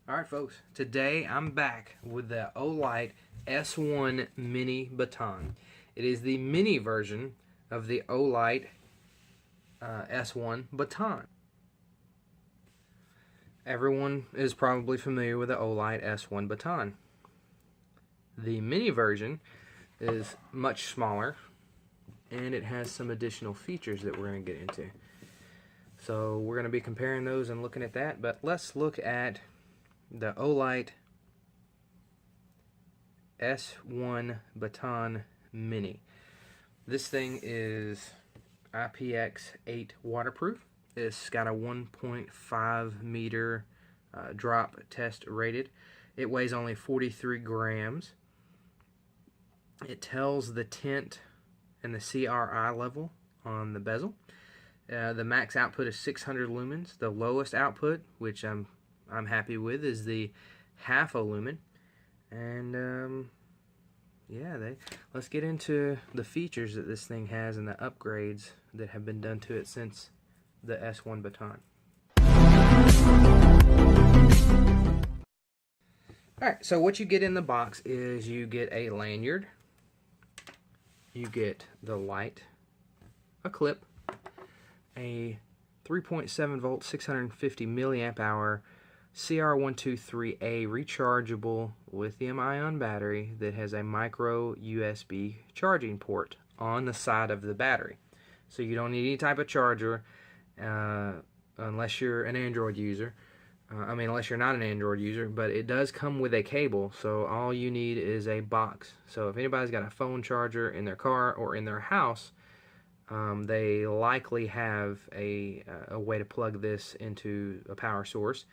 Alright folks, today I'm back with the Olight S1 Mini Baton. It is the mini version of the Olight S1 Baton. Everyone is probably familiar with the Olight S1 Baton. The mini version is much smaller and it has some additional features that we're going to get into. So we're going to be comparing those and looking at that, but let's look at the Olight S1 Baton Mini. This thing is IPX8 waterproof. It's got a 1.5 meter drop test rated. It weighs only 43 grams. It tells the tint and the CRI level on the bezel. The max output is 600 lumens. The lowest output, which I'm happy with, is the half a lumen. And let's get into the features that this thing has and the upgrades that have been done to it since the S1 Baton. Alright, so what you get in the box is you get a lanyard, you get the light, a clip, a 3.7 volt 650 milliamp hour CR123A rechargeable lithium-ion battery that has a micro USB charging port on the side of the battery. So you don't need any type of charger unless you're an Android user. Unless you're not an Android user, but it does come with a cable, so all you need is a box. So if anybody's got a phone charger in their car or in their house, they likely have a way to plug this into a power source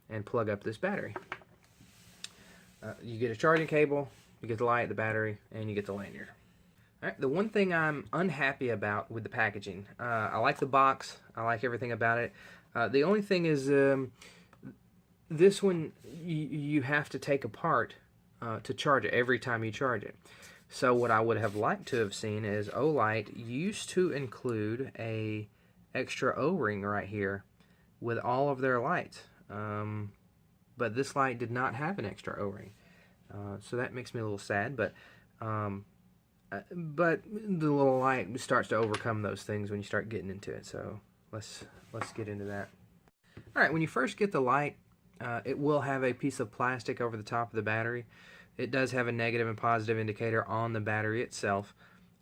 and plug up this battery. You get a charging cable, you get the light, the battery, and you get the lanyard. Alright, the one thing I'm unhappy about with the packaging, I like the box, I like everything about it. The only thing is this one you have to take apart to charge it every time you charge it. So what I would have liked to have seen is Olight used to include a extra O-ring right here with all of their lights. But this light did not have an extra O-ring. So that makes me a little sad, but the little light starts to overcome those things when you start getting into it. So let's get into that. Alright, when you first get the light, it will have a piece of plastic over the top of the battery. It does have a negative and positive indicator on the battery itself.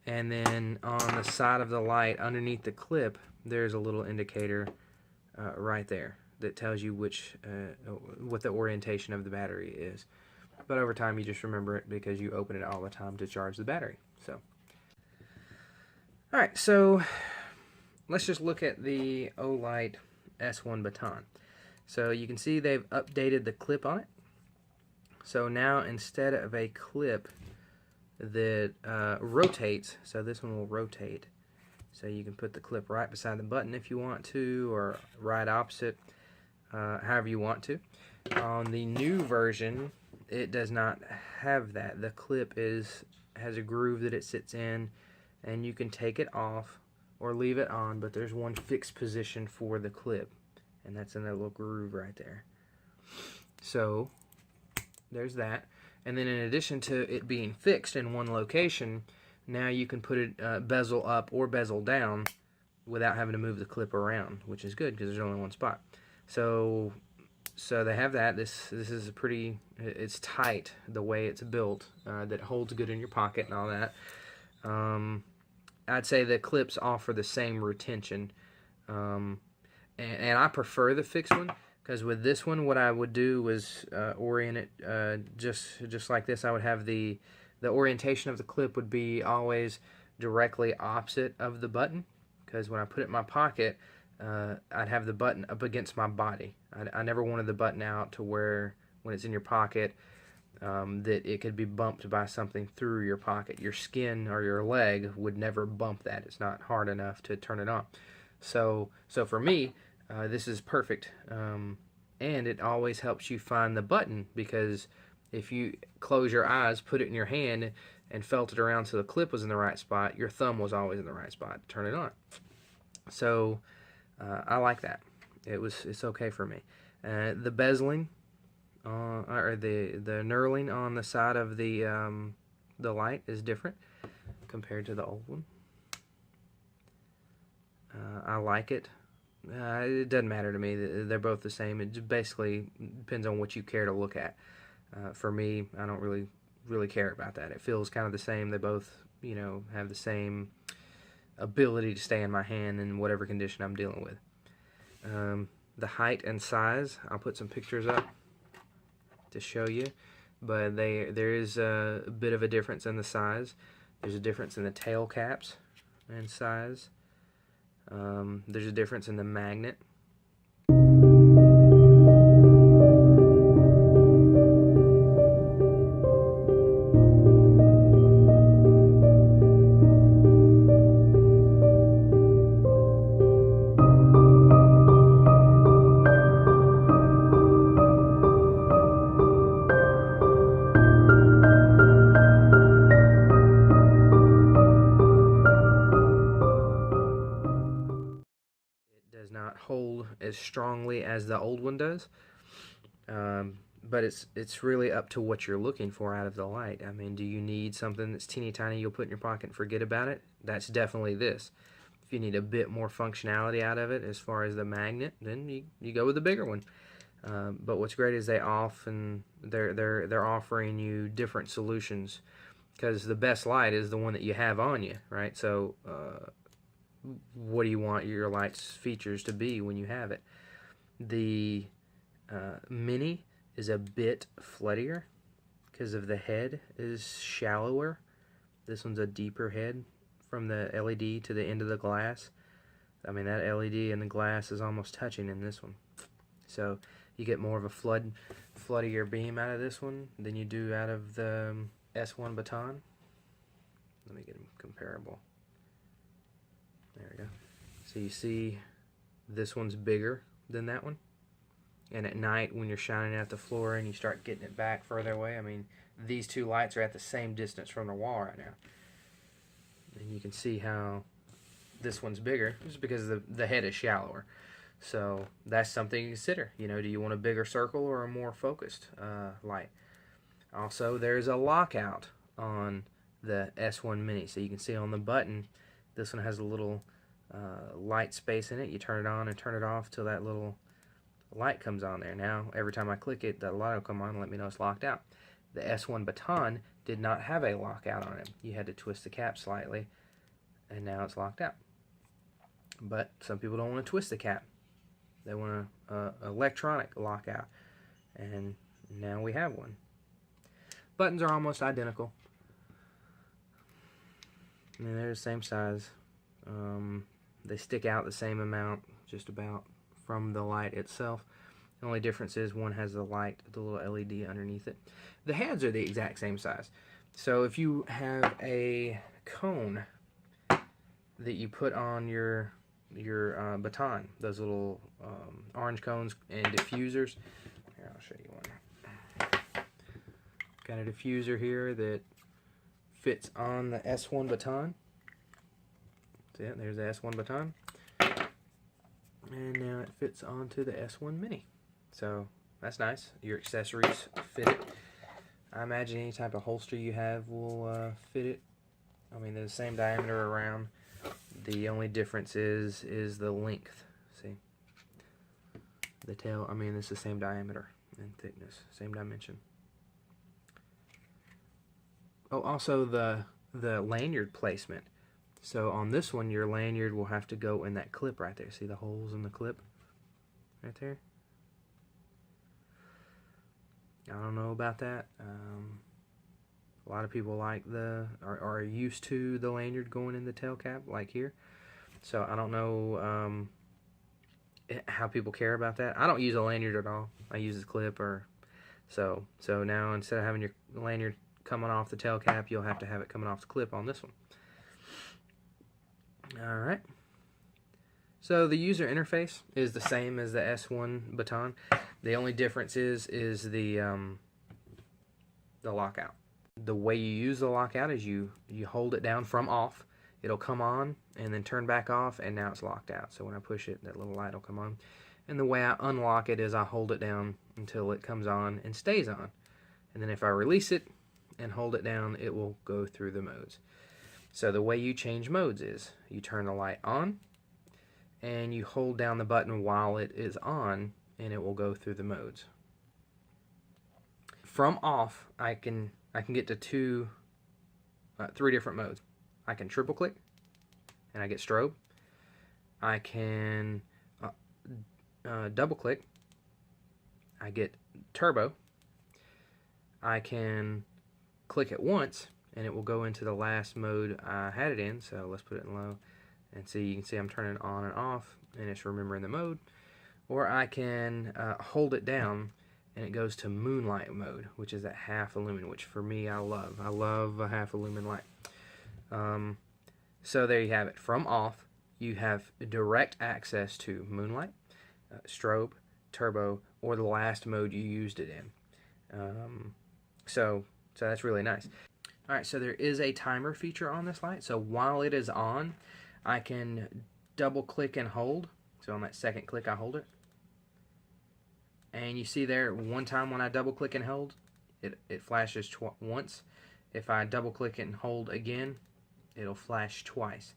And then on the side of the light, underneath the clip, there's a little indicator right there that tells you what the orientation of the battery is. But over time, you just remember it because you open it all the time to charge the battery. So, alright, so let's just look at the Olight S1 Baton. So you can see they've updated the clip on it. So now instead of a clip that rotates, so this one will rotate. So you can put the clip right beside the button if you want to, or right opposite, however you want to. On the new version, it does not have that. The clip has a groove that it sits in, and you can take it off or leave it on, but there's one fixed position for the clip, and that's in that little groove right there. So there's that. And then in addition to it being fixed in one location, now you can put it bezel up or bezel down without having to move the clip around, which is good because there's only one spot. So they have that. This is a pretty, it's tight the way it's built, that holds good in your pocket and all that. I'd say the clips offer the same retention, and I prefer the fixed one. Because with this one, what I would do was orient it just like this. I would have the orientation of the clip would be always directly opposite of the button. Because when I put it in my pocket, I'd have the button up against my body. I never wanted the button out to where, when it's in your pocket, that it could be bumped by something through your pocket. Your skin or your leg would never bump that. It's not hard enough to turn it on. So for me, this is perfect, and it always helps you find the button, because if you close your eyes, put it in your hand, and felt it around so the clip was in the right spot, your thumb was always in the right spot to turn it on. So I like that. It's okay for me. The bezeling or the knurling on the side of the light is different compared to the old one. I like it. It doesn't matter to me. They're both the same. It just basically depends on what you care to look at. For me, I don't really care about that. It feels kind of the same. They both, you know, have the same ability to stay in my hand in whatever condition I'm dealing with. The height and size, I'll put some pictures up to show you, but there is a bit of a difference in the size. There's a difference in the tail caps and size. There's a difference in the magnet. Does not hold as strongly as the old one does, but it's really up to what you're looking for out of the light. I mean, do you need something that's teeny tiny you'll put in your pocket and forget about it? That's definitely this. If you need a bit more functionality out of it as far as the magnet, then you go with the bigger one. But what's great is they're offering you different solutions, because the best light is the one that you have on you, right? So what do you want your light's features to be when you have it? The Mini is a bit floodier because of the head is shallower. This one's a deeper head from the LED to the end of the glass. I mean, that LED and the glass is almost touching in this one. So you get more of a floodier beam out of this one than you do out of the S1 Baton. Let me get them comparable. There we go. So you see this one's bigger than that one. And at night when you're shining at the floor and you start getting it back further away, I mean, these two lights are at the same distance from the wall right now. And you can see how this one's bigger just because the head is shallower. So that's something to consider. You know, do you want a bigger circle or a more focused light? Also, there's a lockout on the S1 Mini. So you can see on the button, this one has a little light space in it. You turn it on and turn it off till that little light comes on there. Now, every time I click it, that light will come on and let me know it's locked out. The S1 Baton did not have a lockout on it. You had to twist the cap slightly, and now it's locked out. But some people don't want to twist the cap. They want an electronic lockout, and now we have one. Buttons are almost identical. And they're the same size. They stick out the same amount, just about, from the light itself. The only difference is one has the light, the little LED underneath it. The heads are the exact same size. So if you have a cone that you put on your baton, those little orange cones and diffusers. Here, I'll show you one. Got a diffuser here that fits on the S1 Baton. See it? There's the S1 Baton. And now it fits onto the S1 Mini. So that's nice. Your accessories fit it. I imagine any type of holster you have will fit it. I mean, they're the same diameter around. The only difference is the length. See? The tail, I mean, it's the same diameter and thickness, same dimension. Oh, also the lanyard placement. So on this one, your lanyard will have to go in that clip right there. See the holes in the clip right there? I don't know about that. A lot of people like are used to the lanyard going in the tail cap, like here. So I don't know how people care about that. I don't use a lanyard at all. I use a clip or so. So now instead of having your lanyard coming off the tail cap, you'll have to have it coming off the clip on this one. All right. So the user interface is the same as the S1 Baton. The only difference is the lockout. The way you use the lockout is you hold it down from off. It'll come on and then turn back off, and now it's locked out. So when I push it, that little light will come on. And the way I unlock it is I hold it down until it comes on and stays on. And then if I release it and hold it down, it will go through the modes. So the way you change modes is you turn the light on and you hold down the button while it is on, and it will go through the modes. From off, I can get to three different modes. I can triple click and I get strobe. I can double click, I get turbo. I can click it once and it will go into the last mode I had it in. So let's put it in low and see, you can see I'm turning it on and off and it's remembering the mode. Or I can hold it down and it goes to moonlight mode, which is at half a lumen, which for me I love. I love a half a lumen light. So there you have it. From off, you have direct access to moonlight, strobe, turbo, or the last mode you used it in. So that's really nice. Alright, so there is a timer feature on this light. So while it is on, I can double click and hold. So on that second click, I hold it. And you see there, one time when I double click and hold, it flashes once. If I double click and hold again, it'll flash twice.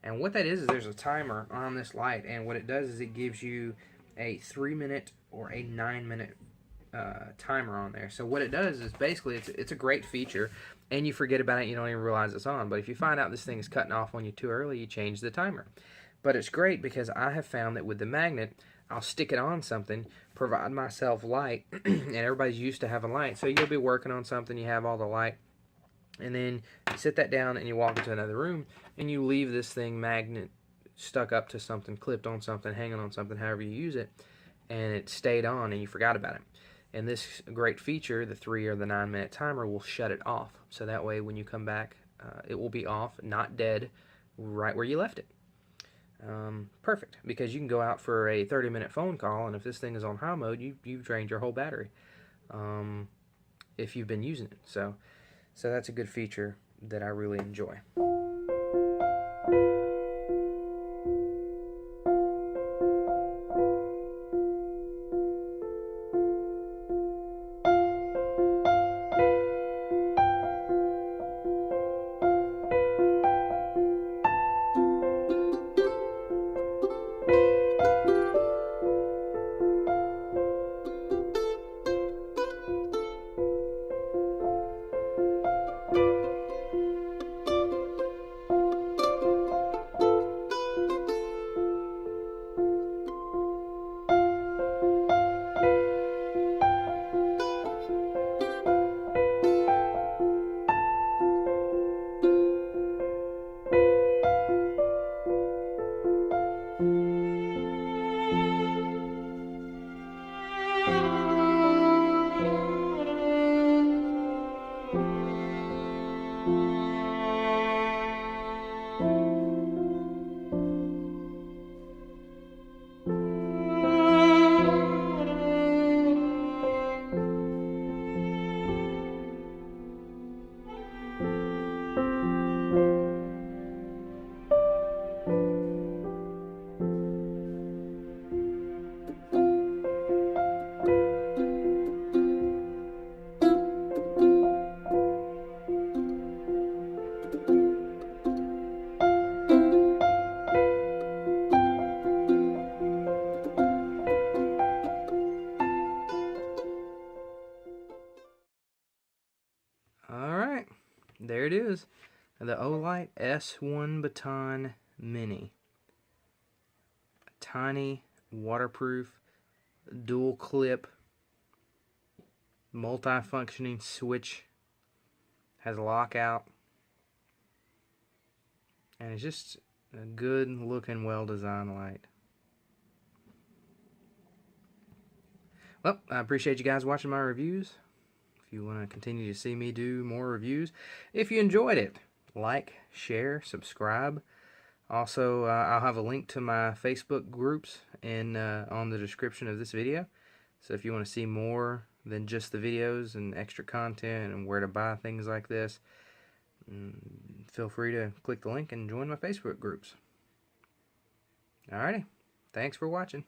And what that is there's a timer on this light, and what it does is it gives you a 3-minute or a 9-minute timer on there. So what it does is basically it's a great feature, and you forget about it, you don't even realize it's on. But if you find out this thing is cutting off on you too early, you change the timer. But it's great because I have found that with the magnet, I'll stick it on something, provide myself light, and everybody's used to having light. So you'll be working on something, you have all the light, and then you sit that down and you walk into another room and you leave this thing magnet stuck up to something, clipped on something, hanging on something, however you use it, and it stayed on and you forgot about it. And this great feature, the 3 or the 9-minute timer, will shut it off. So that way when you come back, it will be off, not dead, right where you left it. Perfect, because you can go out for a 30-minute phone call, and if this thing is on high mode, you've drained your whole battery if you've been using it. So that's a good feature that I really enjoy. Alright, there it is. The Olight S1 Baton Mini. Tiny, waterproof, dual clip, multi-functioning switch, has a lockout, and it's just a good looking, well designed light. Well, I appreciate you guys watching my reviews. If you want to continue to see me do more reviews, if you enjoyed it, like, share, subscribe. Also, I'll have a link to my Facebook groups on the description of this video. So if you want to see more than just the videos and extra content and where to buy things like this, feel free to click the link and join my Facebook groups. Alrighty, thanks for watching.